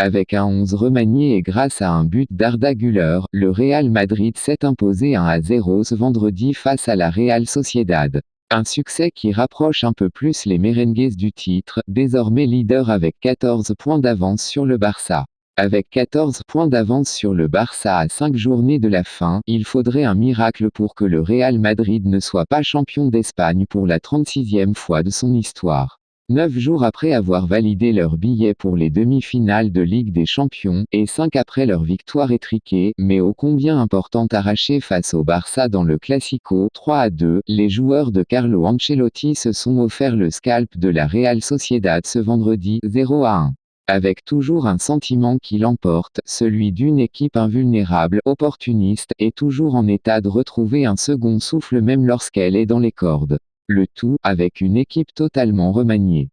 Avec un 11 remanié et grâce à un but d'Arda Güler, le Real Madrid s'est imposé 1-0 ce vendredi face à la Real Sociedad. Un succès qui rapproche un peu plus les merengues du titre, désormais leader avec 14 points d'avance sur le Barça. Avec 14 points d'avance sur le Barça à 5 journées de la fin, il faudrait un miracle pour que le Real Madrid ne soit pas champion d'Espagne pour la 36e fois de son histoire. 9 jours après avoir validé leur billet pour les demi-finales de Ligue des Champions, et 5 après leur victoire étriquée, mais ô combien importante arrachée face au Barça dans le Classico 3-2, les joueurs de Carlo Ancelotti se sont offert le scalp de la Real Sociedad ce vendredi 0-1. Avec toujours un sentiment qui l'emporte, celui d'une équipe invulnérable, opportuniste, et toujours en état de retrouver un second souffle même lorsqu'elle est dans les cordes. Le tout, avec une équipe totalement remaniée.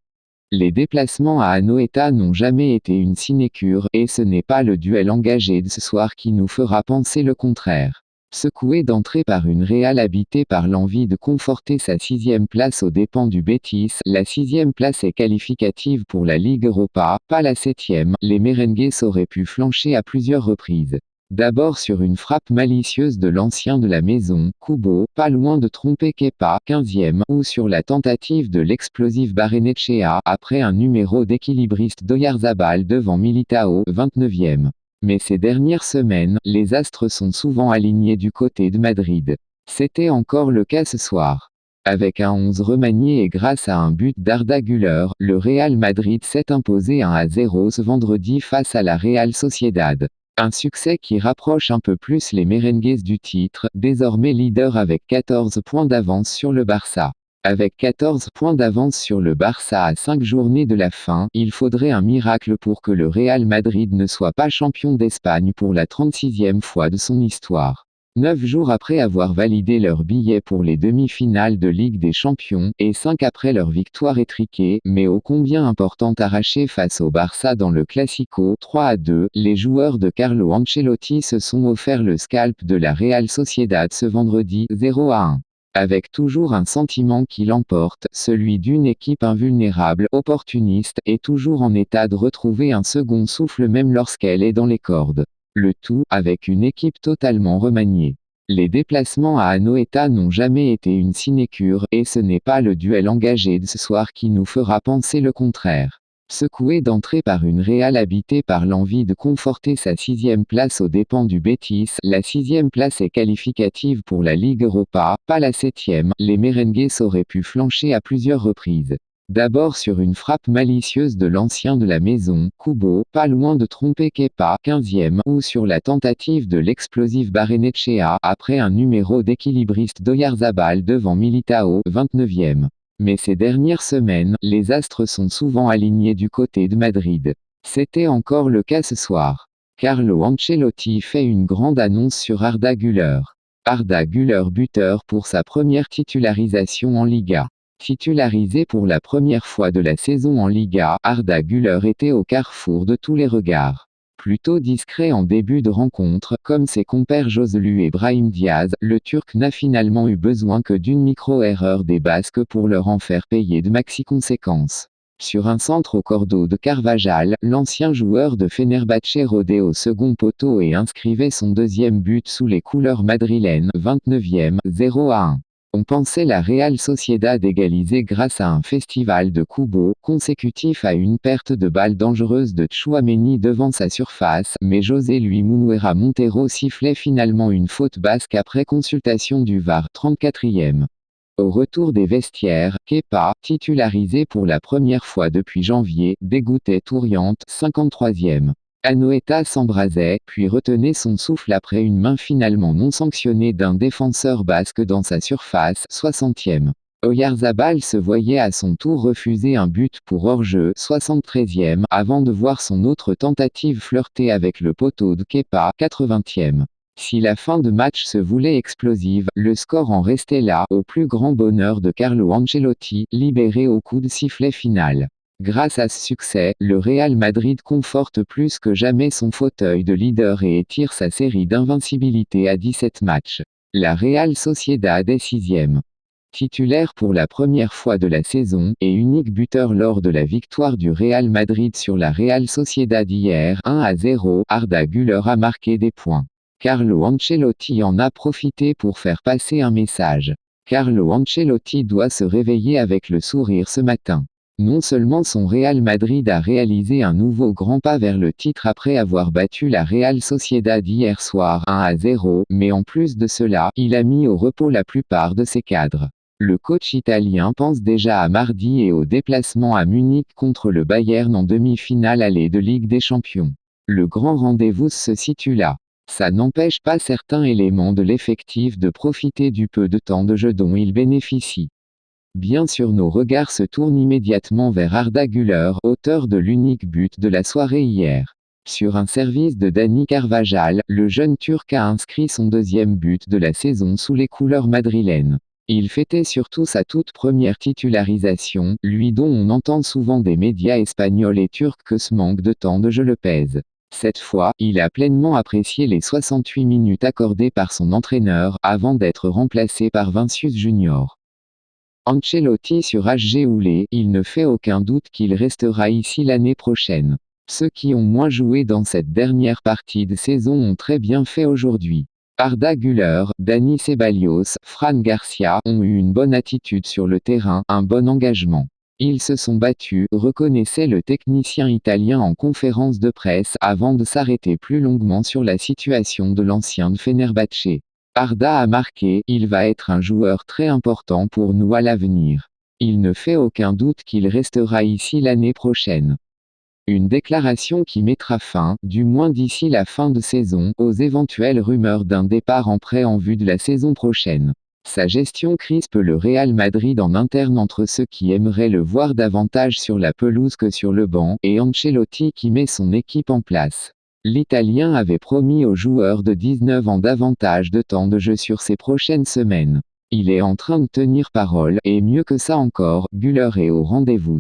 Les déplacements à Anoeta n'ont jamais été une sinécure, et ce n'est pas le duel engagé de ce soir qui nous fera penser le contraire. Secoué d'entrée par une Real habitée par l'envie de conforter sa 6e place aux dépens du Betis, la 6e place est qualificative pour la Ligue Europa, pas la 7e, les merengues auraient pu flancher à plusieurs reprises. D'abord sur une frappe malicieuse de l'ancien de la maison, Kubo, pas loin de tromper Kepa, 15e, ou sur la tentative de l'explosif Barrenechea, après un numéro d'équilibriste d'Oyarzabal devant Militao, 29e. Mais ces dernières semaines, les astres sont souvent alignés du côté de Madrid. C'était encore le cas ce soir. Avec un 11 remanié et grâce à un but d'Arda Güler, le Real Madrid s'est imposé 1-0 ce vendredi face à la Real Sociedad. Un succès qui rapproche un peu plus les merengues du titre, désormais leader avec 14 points d'avance sur le Barça. Avec 14 points d'avance sur le Barça à 5 journées de la fin, il faudrait un miracle pour que le Real Madrid ne soit pas champion d'Espagne pour la 36e fois de son histoire. 9 jours après avoir validé leur billet pour les demi-finales de Ligue des Champions, et 5 après leur victoire étriquée, mais ô combien importante arrachée face au Barça dans le Classico 3-2, les joueurs de Carlo Ancelotti se sont offert le scalp de la Real Sociedad ce vendredi 0-1. Avec toujours un sentiment qui l'emporte, celui d'une équipe invulnérable, opportuniste, et toujours en état de retrouver un second souffle même lorsqu'elle est dans les cordes. Le tout, avec une équipe totalement remaniée. Les déplacements à Anoeta n'ont jamais été une sinécure, et ce n'est pas le duel engagé de ce soir qui nous fera penser le contraire. Secoué d'entrée par une Real habitée par l'envie de conforter sa 6e place aux dépens du Betis, la 6e place est qualificative pour la Ligue Europa, pas la 7e, les merengues auraient pu flancher à plusieurs reprises. D'abord sur une frappe malicieuse de l'ancien de la maison, Kubo, pas loin de tromper Kepa, 15e, ou sur la tentative de l'explosif Barrenechea, après un numéro d'équilibriste d'Oyarzabal devant Militao, 29e. Mais ces dernières semaines, les astres sont souvent alignés du côté de Madrid. C'était encore le cas ce soir. Carlo Ancelotti fait une grande annonce sur Arda Güler. Arda Güler buteur pour sa première titularisation en Liga. Titularisé pour la première fois de la saison en Liga, Arda Güler était au carrefour de tous les regards. Plutôt discret en début de rencontre, comme ses compères Joselu et Brahim Diaz, le Turc n'a finalement eu besoin que d'une micro-erreur des Basques pour leur en faire payer de maxi-conséquences. Sur un centre au cordeau de Carvajal, l'ancien joueur de Fenerbahçe rôdait au second poteau et inscrivait son deuxième but sous les couleurs madrilènes, 29e, 0-1. On pensait la Real Sociedad égaliser grâce à un festival de Kubo, consécutif à une perte de balle dangereuse de Tchouaméni devant sa surface, mais José Luis Munuera Montero sifflait finalement une faute basque après consultation du VAR, 34e. Au retour des vestiaires, Kepa, titularisé pour la première fois depuis janvier, dégoûtait Touriante, 53e. Anoeta s'embrasait, puis retenait son souffle après une main finalement non sanctionnée d'un défenseur basque dans sa surface, 60e. Oyarzabal se voyait à son tour refuser un but pour hors-jeu, 73e, avant de voir son autre tentative flirter avec le poteau de Kepa, 80e. Si la fin de match se voulait explosive, le score en restait là, au plus grand bonheur de Carlo Ancelotti, libéré au coup de sifflet final. Grâce à ce succès, le Real Madrid conforte plus que jamais son fauteuil de leader et étire sa série d'invincibilité à 17 matchs. La Real Sociedad est 6e. Titulaire pour la première fois de la saison et unique buteur lors de la victoire du Real Madrid sur la Real Sociedad hier 1-0, Arda Güler a marqué des points. Carlo Ancelotti en a profité pour faire passer un message. Carlo Ancelotti doit se réveiller avec le sourire ce matin. Non seulement son Real Madrid a réalisé un nouveau grand pas vers le titre après avoir battu la Real Sociedad hier soir 1-0, mais en plus de cela, il a mis au repos la plupart de ses cadres. Le coach italien pense déjà à mardi et au déplacement à Munich contre le Bayern en demi-finale aller de Ligue des Champions. Le grand rendez-vous se situe là. Ça n'empêche pas certains éléments de l'effectif de profiter du peu de temps de jeu dont ils bénéficient. Bien sûr, nos regards se tournent immédiatement vers Arda Güler, auteur de l'unique but de la soirée hier. Sur un service de Dani Carvajal, le jeune Turc a inscrit son deuxième but de la saison sous les couleurs madrilènes. Il fêtait surtout sa toute première titularisation, lui dont on entend souvent des médias espagnols et turcs que ce manque de temps de jeu le pèse. Cette fois, il a pleinement apprécié les 68 minutes accordées par son entraîneur, avant d'être remplacé par Vinícius Junior. Ancelotti sur HG Oulé, il ne fait aucun doute qu'il restera ici l'année prochaine. Ceux qui ont moins joué dans cette dernière partie de saison ont très bien fait aujourd'hui. Arda Güler, Dani Ceballos, Fran Garcia ont eu une bonne attitude sur le terrain, un bon engagement. Ils se sont battus, reconnaissait le technicien italien en conférence de presse avant de s'arrêter plus longuement sur la situation de l'ancien de Fenerbahçe. Arda a marqué, il va être un joueur très important pour nous à l'avenir. Il ne fait aucun doute qu'il restera ici l'année prochaine. Une déclaration qui mettra fin, du moins d'ici la fin de saison, aux éventuelles rumeurs d'un départ en prêt en vue de la saison prochaine. Sa gestion crispe le Real Madrid en interne entre ceux qui aimeraient le voir davantage sur la pelouse que sur le banc, et Ancelotti qui met son équipe en place. L'Italien avait promis aux joueurs de 19 ans davantage de temps de jeu sur ces prochaines semaines. Il est en train de tenir parole, et mieux que ça encore, Güler est au rendez-vous.